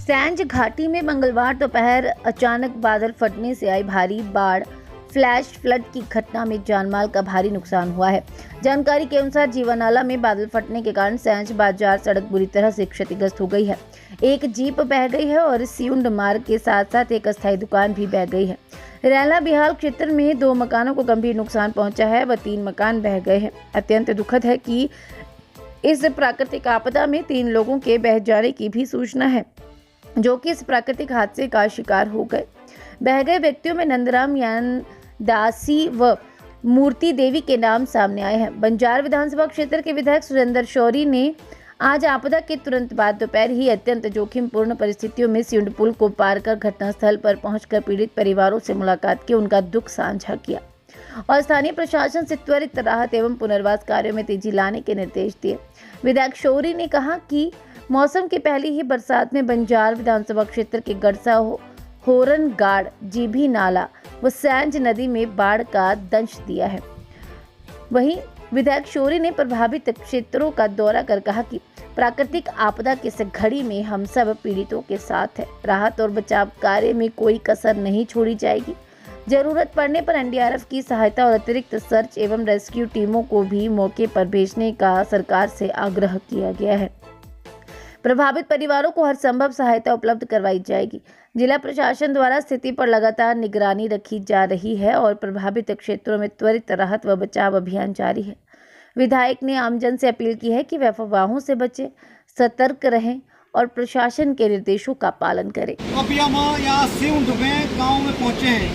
सैंज घाटी में मंगलवार दोपहर अचानक बादल फटने से आई भारी बाढ़ फ्लैश फ्लड की घटना में जानमाल का भारी नुकसान हुआ है। जानकारी के अनुसार जीवानाला में बादल फटने के कारण सैंज बाजार सड़क बुरी तरह से क्षतिग्रस्त हो गई है। एक जीप बह गई है और सियुंड मार्ग के साथ साथ एक अस्थायी दुकान भी बह गई है। रैला बिहाल क्षेत्र में 2 मकानों को गंभीर नुकसान पहुंचा है व 3 मकान बह गए हैं। अत्यंत दुखद है कि इस प्राकृतिक आपदा में 3 लोगों के बह जाने की भी सूचना है, जो कि इस प्राकृतिक हादसे का शिकार हो गए। बह गए व्यक्तियों में नंदराम यान दासी व मूर्ति देवी के नाम सामने आए हैं। बंजार विधानसभा क्षेत्र के विधायक सुरेंद्र शौरी ने आज आपदा के तुरंत बाद दोपहर ही अत्यंत जोखिमपूर्ण परिस्थितियों में सियुंड पुल को पार कर घटनास्थल पर पहुंचकर पीड़ित परिवारों से मुलाकात की, उनका दुख साझा किया और स्थानीय प्रशासन से त्वरित राहत एवं पुनर्वास कार्यों में तेजी लाने के निर्देश दिए। विधायक शौरी ने कहा कि मौसम की पहली ही बरसात में बंजार विधानसभा क्षेत्र के गड़सा होरनगाड़, जीभी नाला व सैंज नदी में बाढ़ का दंश दिया है। वहीं विधायक शौरी ने प्रभावित क्षेत्रों का दौरा कर कहा कि प्राकृतिक आपदा की इस घड़ी में हम सब पीड़ितों के साथ हैं। राहत और बचाव कार्य में कोई कसर नहीं छोड़ी जाएगी। जरूरत पड़ने पर एनडीआरएफ की सहायता और अतिरिक्त सर्च एवं रेस्क्यू टीमों को भी मौके पर भेजने का सरकार से आग्रह किया गया है। प्रभावित परिवारों को हर संभव सहायता उपलब्ध करवाई जाएगी। जिला प्रशासन द्वारा स्थिति पर लगातार निगरानी रखी जा रही है और प्रभावित क्षेत्रों में त्वरित राहत व बचाव अभियान जारी है। विधायक ने आमजन से अपील की है कि वे अफवाहों से बचें, सतर्क रहें और प्रशासन के निर्देशों का पालन करें। अभी हम यहाँ सियुंड में गाँव में पहुँचे हैं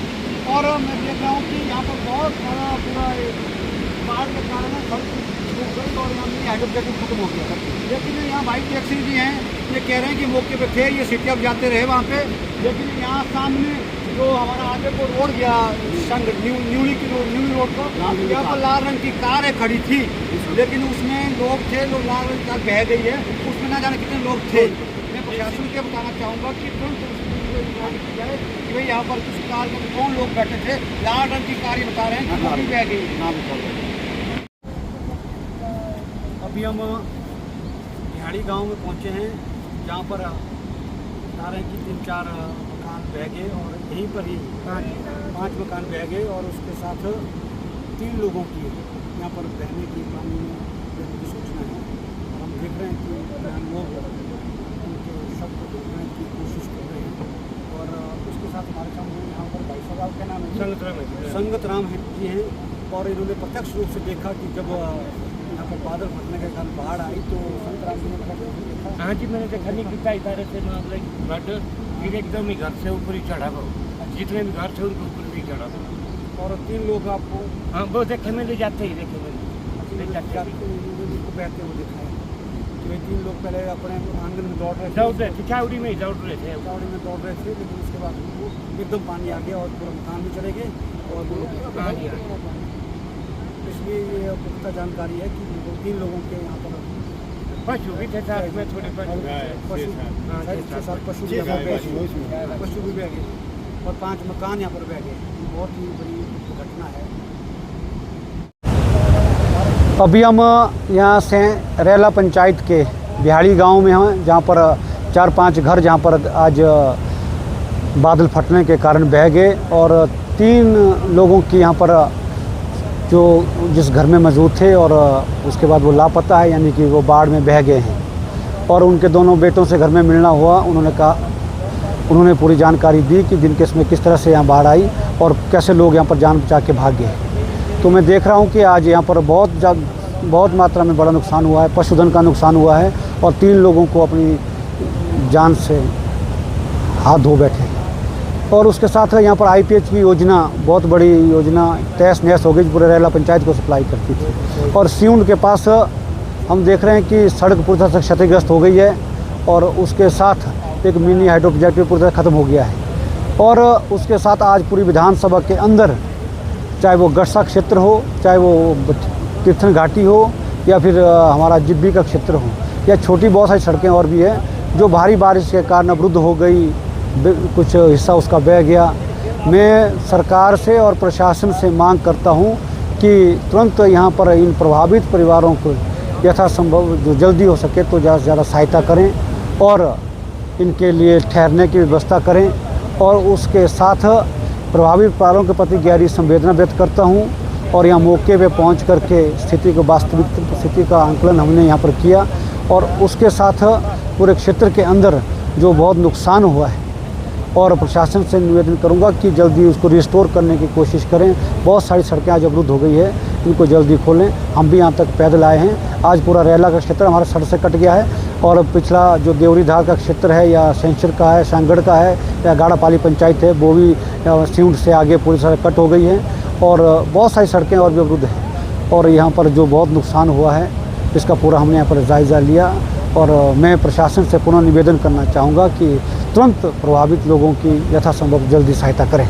और मैं देख रहा हूँ कि यहाँ पर बहुत सारा पूरा बाढ़ के कारण और यहाँ हाइड्रोजन खत्म हो गया। लेकिन यहाँ बाइक टैक्सी भी हैं, ये कह रहे हैं कि मौके पे थे, ये सिटी अब जाते रहे वहाँ पे। लेकिन यहाँ सामने जो हमारा आगे को रोड गया न्यूली रोड को, यहाँ पर लाल रंग की कार खड़ी थी, लेकिन उसमें लोग थे, लोग लाल रंग की कार बह गई है, उसमें ना जाने कितने लोग थे। मैं प्रशासन को बताना चाहूँगा कि भाई यहाँ पर किस कार में कौन लोग बैठे थे। लाल रंग की कार ये बता रहे हैं कि वो भी बह गई। अभी हम बिहाड़ी गांव में पहुंचे हैं, जहां पर बता रहे हैं कि 3-4 मकान बह गए और यहीं पर ही 5 मकान बह गए और उसके साथ 3 लोगों की यहाँ पर बहने की पानी में सूचना है। और हम देख रहे हैं कि लोग उनके शव को ढूंढने की कोशिश कर रहे हैं और उसके साथ हमारे सामने यहाँ पर भाई साहब का नाम है संगत राम जी हैं और इन्होंने प्रत्यक्ष रूप से देखा कि जब यहाँ पर बादल फटने के कारण बाढ़ आई तो संतराम जी ने देखा। हाँ जी, मैंने देखा नहीं कितना इधर से बट फिर एकदम ही घर से ऊपर ही चढ़ा गो, जितने भी घर थे उनके ऊपर भी चढ़ा गो। और 3 लोग आपको हाँ वो देखे में ले जाते ही देखे मैंने को बहते हुए देखा है। तो ये 3 लोग पहले अपने आंगन में दौड़ रहे थे, चावड़ी में दौड़ रहे थे, चावड़ी में दौड़ रहे थे, लेकिन उसके बाद एकदम पानी आ गया और पूरा मकान भी चले गए और इसलिए ये पुख्ता जानकारी है कि 3 लोगों के यहाँ पर पशु भी थे साथ में, थोड़े पशु भी बह गए और 5 मकान यहाँ पर बह गए। बहुत ही बड़ी घटना है। अभी हम यहाँ से रैला पंचायत के बिहाड़ी गांव में हैं, जहाँ पर 4-5 घर जहाँ पर आज बादल फटने के कारण बह गए और 3 लोगों की यहाँ पर जो जिस घर में मौजूद थे और उसके बाद वो लापता है, यानी कि वो बाढ़ में बह गए हैं। और उनके दोनों बेटों से घर में मिलना हुआ, उन्होंने पूरी जानकारी दी कि दिन किस में किस तरह से यहाँ बाढ़ आई और कैसे लोग यहाँ पर जान बचा के भाग गए। तो मैं देख रहा हूँ कि आज यहाँ पर बहुत मात्रा में बड़ा नुकसान हुआ है, पशुधन का नुकसान हुआ है और 3 लोगों को अपनी जान से हाथ धो बैठे हैं। और उसके साथ यहाँ पर IPH की योजना, बहुत बड़ी योजना तहस नहस हो गई, पूरे रैला पंचायत को सप्लाई करती थी। और सियुंड के पास हम देख रहे हैं कि सड़क पूरी तरह से क्षतिग्रस्त हो गई है और उसके साथ एक मिनी हाइड्रो प्रोजेक्ट भी पूरी तरह ख़त्म हो गया है। और उसके साथ आज पूरी विधानसभा के अंदर, चाहे वो गड़सा क्षेत्र हो, चाहे वो तीर्थन घाटी हो या फिर हमारा जिब्बी का क्षेत्र हो या छोटी बहुत सारी सड़कें और भी हैं जो भारी बारिश के कारण अवरुद्ध हो गई, कुछ हिस्सा उसका बह गया। मैं सरकार से और प्रशासन से मांग करता हूं कि तुरंत यहां पर इन प्रभावित परिवारों को यथासंभव जो जल्दी हो सके तो ज़्यादा से ज़्यादा सहायता करें और इनके लिए ठहरने की व्यवस्था करें और उसके साथ प्रभावित परिवारों के प्रति गहरी संवेदना व्यक्त करता हूँ। और यहाँ मौके पे पहुँच करके स्थिति को वास्तविक स्थिति का आंकलन हमने यहाँ पर किया और उसके साथ पूरे क्षेत्र के अंदर जो बहुत नुकसान हुआ है और प्रशासन से निवेदन करूंगा कि जल्दी उसको रिस्टोर करने की कोशिश करें। बहुत सारी सड़कें आज अवरुद्ध हो गई है, इनको जल्दी खोलें। हम भी यहाँ तक पैदल आए हैं। आज पूरा रेला का क्षेत्र हमारा सड़क से कट गया है और पिछला जो देवरीधार का क्षेत्र है या सेंचर का है, सांगड़ का है या गाड़ापाली पंचायत है, वो भी सिउंड से आगे पूरी सड़क कट हो गई है और बहुत सारी सड़कें और भी अवरुद्ध हैं। और यहाँ पर जो बहुत नुकसान हुआ है इसका पूरा हमने यहाँ पर जायज़ा लिया और मैं प्रशासन से पुनः निवेदन करना चाहूँगा कि तुरंत प्रभावित लोगों की यथासंभव जल्दी सहायता करें।